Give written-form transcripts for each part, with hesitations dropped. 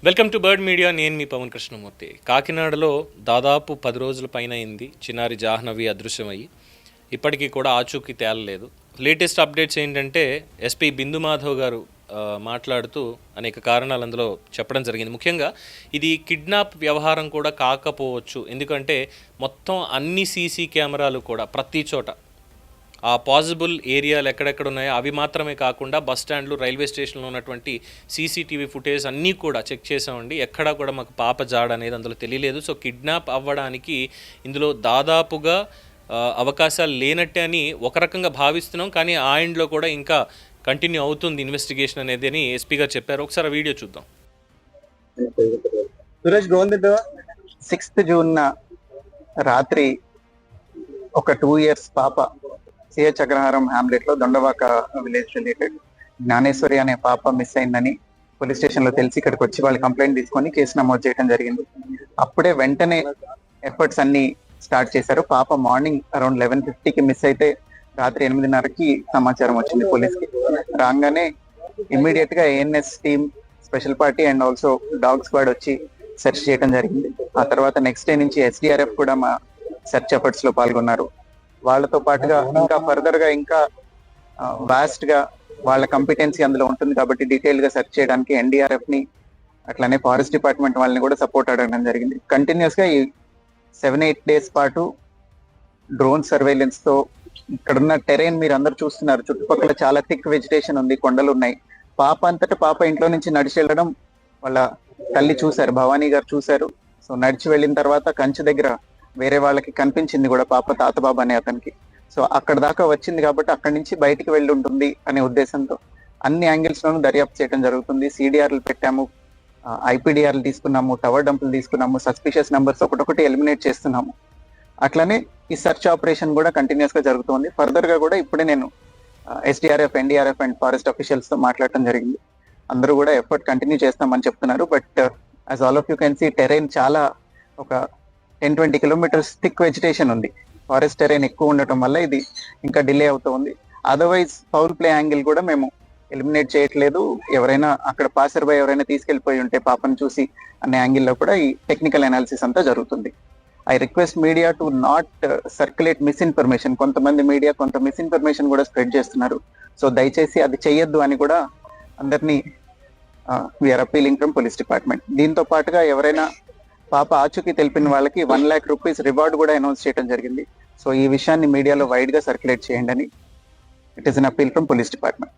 Welcome to bird media. నేను మీ పవన్ కృష్ణమూర్తి. కాకినాడలో దాదాపు 10 రోజుల పైన అయింది చిన్నారి జాహ్నవి అదృశ్యమయ్యి. ఇప్పటికీ కూడా ఆచూకీ తేలలేదు. లేటెస్ట్ అప్డేట్స్ ఏంటంటే ఎస్పీ బిందు మాధవ్ గారు మాట్లాడుతూ అనేక కారణాలు అందులో చెప్పడం జరిగింది. ముఖ్యంగా ఇది కిడ్నాప్ వ్యవహారం కూడా కాకపోవచ్చు, ఎందుకంటే మొత్తం అన్ని సీసీ కెమెరాలు కూడా ప్రతి చోట ఆ పాసిబుల్ ఏరియాలు ఎక్కడెక్కడ ఉన్నాయో అవి మాత్రమే కాకుండా బస్ స్టాండ్లు, రైల్వే స్టేషన్లో ఉన్నటువంటి సీసీటీవీ ఫుటేజ్ అన్నీ కూడా చెక్ చేసామండి. ఎక్కడా కూడా మాకు పాప జాడ అనేది అందులో తెలియలేదు. సో కిడ్నాప్ అవ్వడానికి ఇందులో దాదాపుగా అవకాశాలు లేనట్టే అని ఒక రకంగా భావిస్తున్నాం. కానీ ఆ ఎండ్లో కూడా ఇంకా కంటిన్యూ అవుతుంది ఇన్వెస్టిగేషన్ అనేది అని ఎస్పీ గారు చెప్పారు. ఒకసారి ఆ వీడియో చూద్దాం. 6th జూన్ రాత్రి ఒక 2 years పాప సిహెచ్ అగ్రహారం హ్యామ్లెట్ లో దొండవాక విలేజ్ రిలేటెడ్ జ్ఞానేశ్వరి అనే పాప మిస్ అయిందని పోలీస్ స్టేషన్ లో తెలిసి ఇక్కడికి వచ్చి వాళ్ళు కంప్లైంట్ తీసుకొని కేసు నమోదు చేయడం జరిగింది. అప్పుడే వెంటనే ఎఫర్ట్స్ అన్ని స్టార్ట్ చేశారు. పాప మార్నింగ్ అరౌండ్ 11:50కి మిస్ అయితే రాత్రి 8:30కి సమాచారం వచ్చింది పోలీస్కి. రాగానే ఇమ్మీడియట్ గా ANS team, special party and also dog squad వచ్చి సెర్చ్ చేయడం జరిగింది. ఆ తర్వాత నెక్స్ట్ డే నుంచి ఎస్డిఆర్ఎఫ్ కూడా మా సెర్చ్ ఎఫర్ట్స్ లో పాల్గొన్నారు. వాళ్ళతో పాటుగా ఇంకా ఫర్దర్ గా ఇంకా వాస్ట్ గా వాళ్ళ కంపిటెన్సీ అందులో ఉంటుంది కాబట్టి డీటెయిల్ గా సెర్చ్ చేయడానికి ఎన్డీఆర్ఎఫ్ ని అట్లానే ఫారెస్ట్ డిపార్ట్మెంట్ వాళ్ళని కూడా సపోర్ట్ అడగడం జరిగింది. కంటిన్యూస్ గా ఈ 7-8 days పాటు డ్రోన్ సర్వేలెన్స్ తో ఇక్కడున్న టెరైన్ మీరు అందరు చూస్తున్నారు. చుట్టుపక్కల చాలా థిక్ వెజిటేషన్ ఉంది, కొండలు ఉన్నాయి. పాప అంతటా పాప ఇంట్లో నుంచి నడిచి వెళ్ళడం వాళ్ళ తల్లి చూశారు, భవానీ గారు చూశారు. సో నడిచి వెళ్ళిన తర్వాత కంచి దగ్గర వేరే వాళ్ళకి కనిపించింది కూడా పాప, తాతబాబు అనే అతనికి. సో అక్కడ దాకా వచ్చింది కాబట్టి అక్కడి నుంచి బయటికి వెళ్ళి ఉంటుంది అనే ఉద్దేశంతో అన్ని యాంగిల్స్ లోనూ దర్యాప్తు చేయడం జరుగుతుంది. సిడిఆర్లు పెట్టాము, ఐపీడిఆర్లు తీసుకున్నాము, టవర్ డంపులు తీసుకున్నాము, సస్పిషియస్ నెంబర్స్ ఒకటొకటి ఎలిమినేట్ చేస్తున్నాము. అట్లనే ఈ సెర్చ్ ఆపరేషన్ కూడా కంటిన్యూస్ గా జరుగుతుంది. ఫర్దర్ గా కూడా ఇప్పుడే నేను SDRF, NDRF and forest officials తో మాట్లాడటం జరిగింది. అందరూ కూడా ఎఫర్ట్ కంటిన్యూ చేస్తామని చెప్తున్నారు. But as all of you can see terrain చాలా ఒక 10-20 kilometers థిక్ వెజిటేషన్ ఉంది. ఫారెస్ట్ టెరైన్ ఎక్కువ ఉండటం వల్ల ఇది ఇంకా డిలే అవుతుంది. అదర్వైజ్ ఫౌల్ ప్లే యాంగిల్ కూడా మేము ఎలిమినేట్ చేయట్లేదు. ఎవరైనా అక్కడ పాసర్ బై ఎవరైనా తీసుకెళ్లిపోయి ఉంటే పాపను చూసి అనే యాంగిల్లో కూడా ఈ టెక్నికల్ అనాలిసిస్ అంతా జరుగుతుంది. I request media to not circulate misinformation. కొంతమంది మీడియా కొంత మిస్ఇన్ఫర్మేషన్ కూడా స్ప్రెడ్ చేస్తున్నారు. సో దయచేసి అది చెయ్యొద్దు అని కూడా అందరినీ we're appealing from police department. దీంతో పాటుగా ఎవరైనా పాప ఆచూకీ తెలిపిన వాళ్ళకి 1 lakh rupees రివార్డ్ కూడా అనౌన్స్ చేయడం జరిగింది. సో ఈ విషయాన్ని మీడియాలో వైడ్ గా సర్క్యులేట్ చేయండి అని it is an appeal from police department.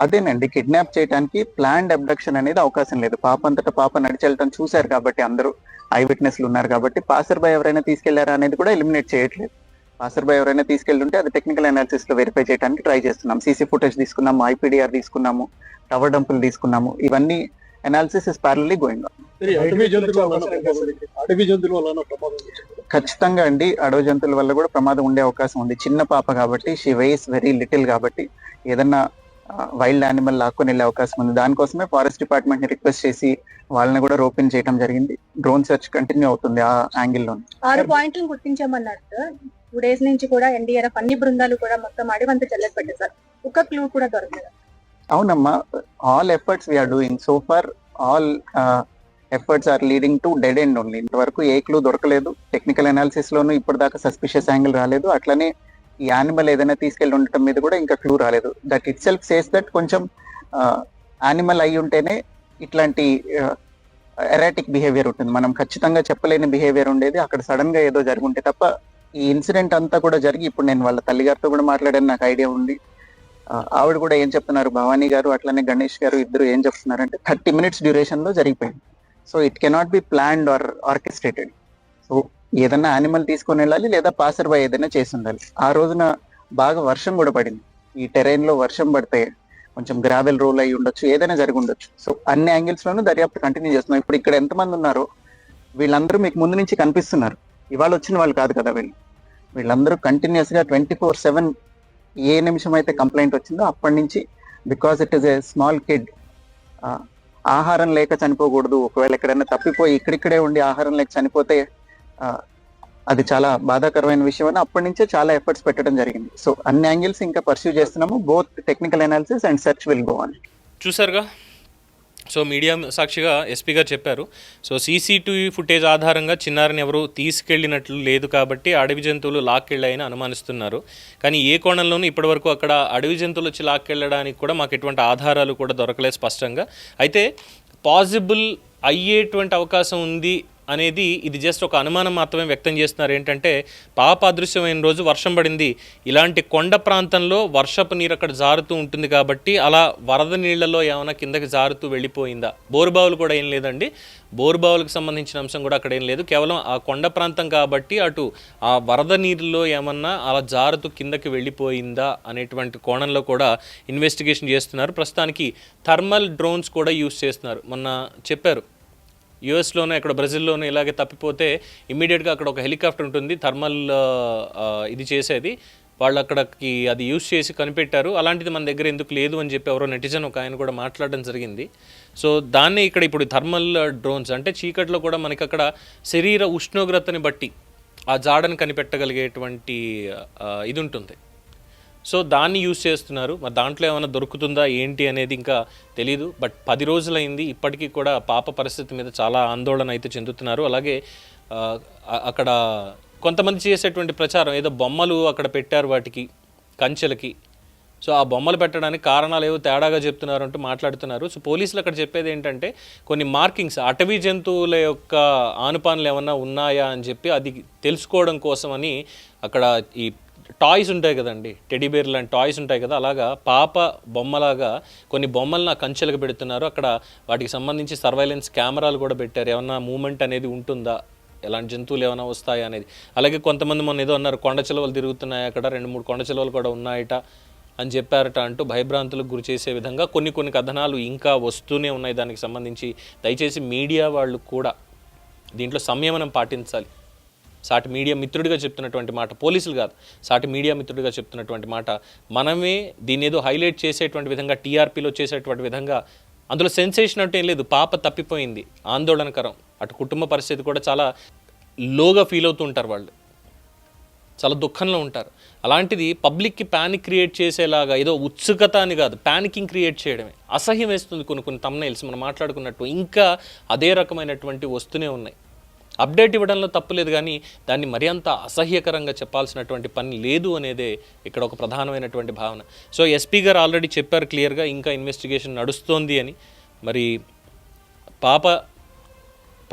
అదేనండి, కిడ్నాప్ చేయడానికి ప్లాన్డ్ అబ్డక్షన్ అనేది అవకాశం లేదు. పాప అంతటా పాప నడిచి వెళ్ళటం చూశారు కాబట్టి అందరూ ఐ విట్నెస్లు ఉన్నారు కాబట్టి పాసర్ బై ఎవరైనా తీసుకెళ్లారా అనేది కూడా ఎలిమినేట్ చేయట్లేదు. పాసర్ బై ఎవరైనా తీసుకెళ్తుంటే అది టెక్నికల్ అనాలిసిస్ లో వెరిఫై చేయడానికి ట్రై చేస్తున్నాం. సీసీ ఫుటేజ్ తీసుకున్నాము, ఐపీడిఆర్ తీసుకున్నాము, టవర్ డంపులు తీసుకున్నాము. ఇవన్నీ అనాలిసిస్ ఇస్ ప్యారలీ గోయింగ్ ఆన్. ఖచ్చితంగా అండి, అడవి జంతువుల వల్ల కూడా ప్రమాదం ఉండే అవకాశం ఉంది. చిన్న పాప కాబట్టి, షీ వెయిస్ వెరీ లిటిల్ కాబట్టి ఏదన్నా వైల్డ్ యానిమల్ లాక్కొని వెళ్ళే అవకాశం ఉంది. దానికోసమే ఫారెస్ట్ డిపార్ట్మెంట్ ని రిక్వెస్ట్ చేసి వాళ్ళని కూడా రోపిన్ చేయడం జరిగింది. డ్రోన్ సెర్చ్ కంటిన్యూ అవుతుంది ఆ యాంగిల్ లో. 6 పాయింట్లు గుర్తించామన్నారు సార్. 2 days నుంచి కూడా ఎన్డీఆర్ఎఫ్ అన్ని బృందాలు కూడా మొత్తం అడివంతా చెల్లెలు పెట్టారు సార్. ఒక క్లూ కూడా దొరకలేదు. అవునమ్మా, all efforts we're doing so far. All efforts are leading to dead end only. ఇంతవరకు ఏ క్లూ దొరకలేదు. టెక్నికల్ అనాలిసిస్ లోనూ ఇప్పటిదాకా సస్పిషియస్ యాంగిల్ రాలేదు. అట్లనే ఈ యానిమల్ ఏదైనా తీసుకెళ్లి ఉండటం మీద కూడా ఇంకా క్లూ రాలేదు. That it self says that కొంచెం యానిమల్ అయి ఉంటేనే ఇట్లాంటి ఎరాటిక్ బిహేవియర్ ఉంటుంది. మనం ఖచ్చితంగా చెప్పలేని బిహేవియర్ ఉండేది, అక్కడ సడన్ గా ఏదో జరుగుంటే తప్ప. ఈ ఇన్సిడెంట్ అంతా కూడా జరిగి ఇప్పుడు నేను వాళ్ళ తల్లిగారితో కూడా మాట్లాడాను, నాకు ఐడియా ఉంది. ఆవిడ కూడా ఏం చెప్తున్నారు, భవానీ గారు అట్లనే గణేష్ గారు ఇద్దరు ఏం చెప్తున్నారంటే 30 minutes డ్యూరేషన్ లో జరిగిపోయింది. So it cannot be planned or orchestrated. So ఏదన్నా యానిమల్ తీసుకొని వెళ్ళాలి లేదా పాసర్ బై ఏదైనా చేసి ఉండాలి. ఆ రోజున బాగా వర్షం కూడా పడింది. ఈ టెరైన్ లో వర్షం పడితే కొంచెం గ్రావెల్ రోల్ అయి ఉండొచ్చు, ఏదైనా జరిగి ఉండొచ్చు. సో అన్ని యాంగిల్స్ లోనూ దర్యాప్తు కంటిన్యూ చేస్తున్నాం. ఇప్పుడు ఇక్కడ ఎంతమంది ఉన్నారో వీళ్ళందరూ మీకు ముందు నుంచి కనిపిస్తున్నారు. ఇవాళ వచ్చిన వాళ్ళు కాదు కదా వీళ్ళందరూ కంటిన్యూస్ గా 24/7 ఏ నిమిషం అయితే కంప్లైంట్ వచ్చిందో అప్పటి నుంచి, because it is a small kid, ఆహారం లేక చనిపోకూడదు. ఒకవేళ ఎక్కడైనా తప్పిపోయి ఇక్కడిక్కడే ఉండి ఆహారం లేక చనిపోతే అది చాలా బాధాకరమైన విషయం అని అప్పటి నుంచే చాలా ఎఫర్ట్స్ పెట్టడం జరిగింది. సో అన్ని యాంగిల్స్ ఇంకా పర్స్యూ చేస్తున్నాము. Both technical analysis and search will go on. చూసారుగా, సో మీడియా సాక్షిగా ఎస్పీ గారు చెప్పారు. సో సీసీటీవీ ఫుటేజ్ ఆధారంగా చిన్నారిని ఎవరు తీసుకెళ్ళినట్లు లేదు కాబట్టి అడవి జంతువులు లాక్కెళ్ళాయని అనుమానిస్తున్నారు. కానీ ఏ కోణంలోనూ ఇప్పటివరకు అక్కడ అడవి జంతువులు వచ్చి లాక్కెళ్ళడానికి కూడా మాకు ఎటువంటి ఆధారాలు కూడా దొరకలేదు స్పష్టంగా. అయితే పాసిబుల్ అయ్యేటువంటి అవకాశం ఉంది అనేది ఇది జస్ట్ ఒక అనుమానం మాత్రమే వ్యక్తం చేస్తున్నారు. ఏంటంటే పాప అదృశ్యమైన రోజు వర్షం పడింది, ఇలాంటి కొండ ప్రాంతంలో వర్షపు నీరు అక్కడ జారుతూ ఉంటుంది కాబట్టి అలా వరద నీళ్లలో ఏమైనా కిందకి జారుతూ వెళ్ళిపోయిందా? బోరుబావులు కూడా ఏం లేదండి, బోరుబావులకు సంబంధించిన అంశం కూడా అక్కడ ఏం లేదు. కేవలం ఆ కొండ ప్రాంతం కాబట్టి అటు ఆ వరద నీరులో ఏమన్నా అలా జారుతూ కిందకి వెళ్ళిపోయిందా అనేటువంటి కోణంలో కూడా ఇన్వెస్టిగేషన్ చేస్తున్నారు. ప్రస్తుతానికి థర్మల్ డ్రోన్స్ కూడా యూస్ చేస్తున్నారు. మొన్న చెప్పారు యూఎస్లోనే అక్కడ బ్రెజిల్లోనే ఇలాగే తప్పిపోతే ఇమ్మీడియట్గా అక్కడ ఒక హెలికాప్టర్ ఉంటుంది థర్మల్ ఇది చేసేది, వాళ్ళు అక్కడికి అది యూస్ చేసి కనిపెట్టారు. అలాంటిది మన దగ్గర ఎందుకు లేదు అని చెప్పి ఎవరో నెటిజన్ ఒక ఆయన కూడా మాట్లాడడం జరిగింది. సో దాన్ని ఇక్కడ ఇప్పుడు థర్మల్ డ్రోన్స్ అంటే చీకట్లో కూడా మనకి అక్కడ శరీర ఉష్ణోగ్రతని బట్టి ఆ జాడను కనిపెట్టగలిగేటువంటి ఇది ఉంటుంది. సో దాన్ని యూజ్ చేస్తున్నారు. మరి దాంట్లో ఏమైనా దొరుకుతుందా ఏంటి అనేది ఇంకా తెలీదు. బట్ 10 రోజులైంది, ఇప్పటికీ కూడా పాప పరిస్థితి మీద చాలా ఆందోళన అయితే చెందుతున్నారు. అలాగే అక్కడ కొంతమంది చేసేటువంటి ప్రచారం ఏదో బొమ్మలు అక్కడ పెట్టారు వాటికి కంచెలకి, సో ఆ బొమ్మలు పెట్టడానికి కారణాలు ఏవో తేడాగా చెప్తున్నారు అంటూ మాట్లాడుతున్నారు. సో పోలీసులు అక్కడ చెప్పేది ఏంటంటే కొన్ని మార్కింగ్స్ అటవీ జంతువుల యొక్క ఆనుపానులు ఏమన్నా ఉన్నాయా అని చెప్పి అది తెలుసుకోవడం కోసమని అక్కడ ఈ టాయ్స్ ఉంటాయి కదండి, టెడీబేర్ లాంటి టాయ్స్ ఉంటాయి కదా, అలాగా పాప బొమ్మలాగా కొన్ని బొమ్మలను ఆ కంచెలకు పెడుతున్నారు. అక్కడ వాటికి సంబంధించి సర్వైలెన్స్ కెమెరాలు కూడా పెట్టారు, ఏమన్నా మూమెంట్ అనేది ఉంటుందా, ఎలాంటి జంతువులు ఏమైనా వస్తాయా అనేది. అలాగే కొంతమంది మొన్న ఏదో అన్నారు కొండ చిలువలు తిరుగుతున్నాయి, అక్కడ 2-3 కొండ చిలువలు కూడా ఉన్నాయట అని చెప్పారట అంటూ భయభ్రాంతులకు గురి చేసే విధంగా కొన్ని కథనాలు ఇంకా వస్తూనే ఉన్నాయి దానికి సంబంధించి. దయచేసి మీడియా వాళ్ళు కూడా దీంట్లో సంయమనం పాటించాలి. సాటి మీడియా మిత్రుడిగా చెప్తున్నటువంటి మాట, పోలీసులు కాదు, సాటి మీడియా మిత్రుడిగా చెప్తున్నటువంటి మాట. మనమే దీన్ని ఏదో హైలైట్ చేసేటువంటి విధంగా, టీఆర్పీలో చేసేటువంటి విధంగా అందులో సెన్సేషన్ అంటే ఏం లేదు. పాప తప్పిపోయింది, ఆందోళనకరం. అటు కుటుంబ పరిస్థితి కూడా చాలా లోగా ఫీల్ అవుతూ ఉంటారు, వాళ్ళు చాలా దుఃఖంలో ఉంటారు. అలాంటిది పబ్లిక్కి ప్యానిక్ క్రియేట్ చేసేలాగా ఏదో ఉత్సుకత అని కాదు, ప్యానికింగ్ క్రియేట్ చేయడమే. అసహ్యం వేస్తుంది కొన్ని తమ్నైల్స్ మనం మాట్లాడుకున్నట్టు. ఇంకా అదే రకమైనటువంటి వస్తూనే ఉన్నాయి. అప్డేట్ ఇవ్వడంలో తప్పు లేదు, కానీ దాన్ని మరి అంత అసహ్యకరంగా చెప్పాల్సినటువంటి పని లేదు అనేదే ఇక్కడ ఒక ప్రధానమైనటువంటి భావన. సో ఎస్పీ గారు ఆల్రెడీ చెప్పారు క్లియర్గా ఇంకా ఇన్వెస్టిగేషన్ నడుస్తోంది అని. మరి పాప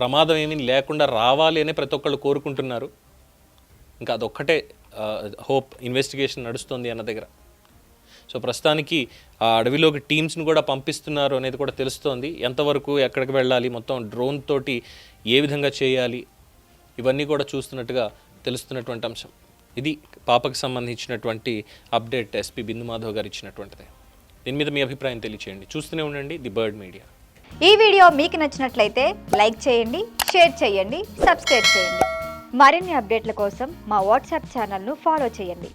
ప్రమాదం ఏమీ లేకుండా రావాలి అని ప్రతి ఒక్కళ్ళు కోరుకుంటున్నారు. ఇంకా అదొక్కటే హోప్, ఇన్వెస్టిగేషన్ నడుస్తుంది అన్న దగ్గర. సో ప్రస్తుతానికి ఆ అడవిలోకి టీమ్స్ని కూడా పంపిస్తున్నారు అనేది కూడా తెలుస్తోంది. ఎంతవరకు ఎక్కడికి వెళ్ళాలి, మొత్తం డ్రోన్ తోటి ఏ విధంగా చేయాలి, ఇవన్నీ కూడా చూస్తున్నట్టుగా తెలుస్తున్నటువంటి అంశం. ఇది పాపకు సంబంధించినటువంటి అప్డేట్ ఎస్పీ బిందు మాధవ్ గారు ఇచ్చినటువంటిది. దీని మీద మీ అభిప్రాయం తెలియచేయండి. చూస్తూనే ఉండండి ది బర్డ్ మీడియా. ఈ వీడియో మీకు నచ్చినట్లయితే లైక్ చేయండి, షేర్ చేయండి, సబ్స్క్రైబ్ చేయండి. మరిన్ని అప్డేట్ల కోసం మా వాట్సాప్ ఛానల్ను ఫాలో చేయండి.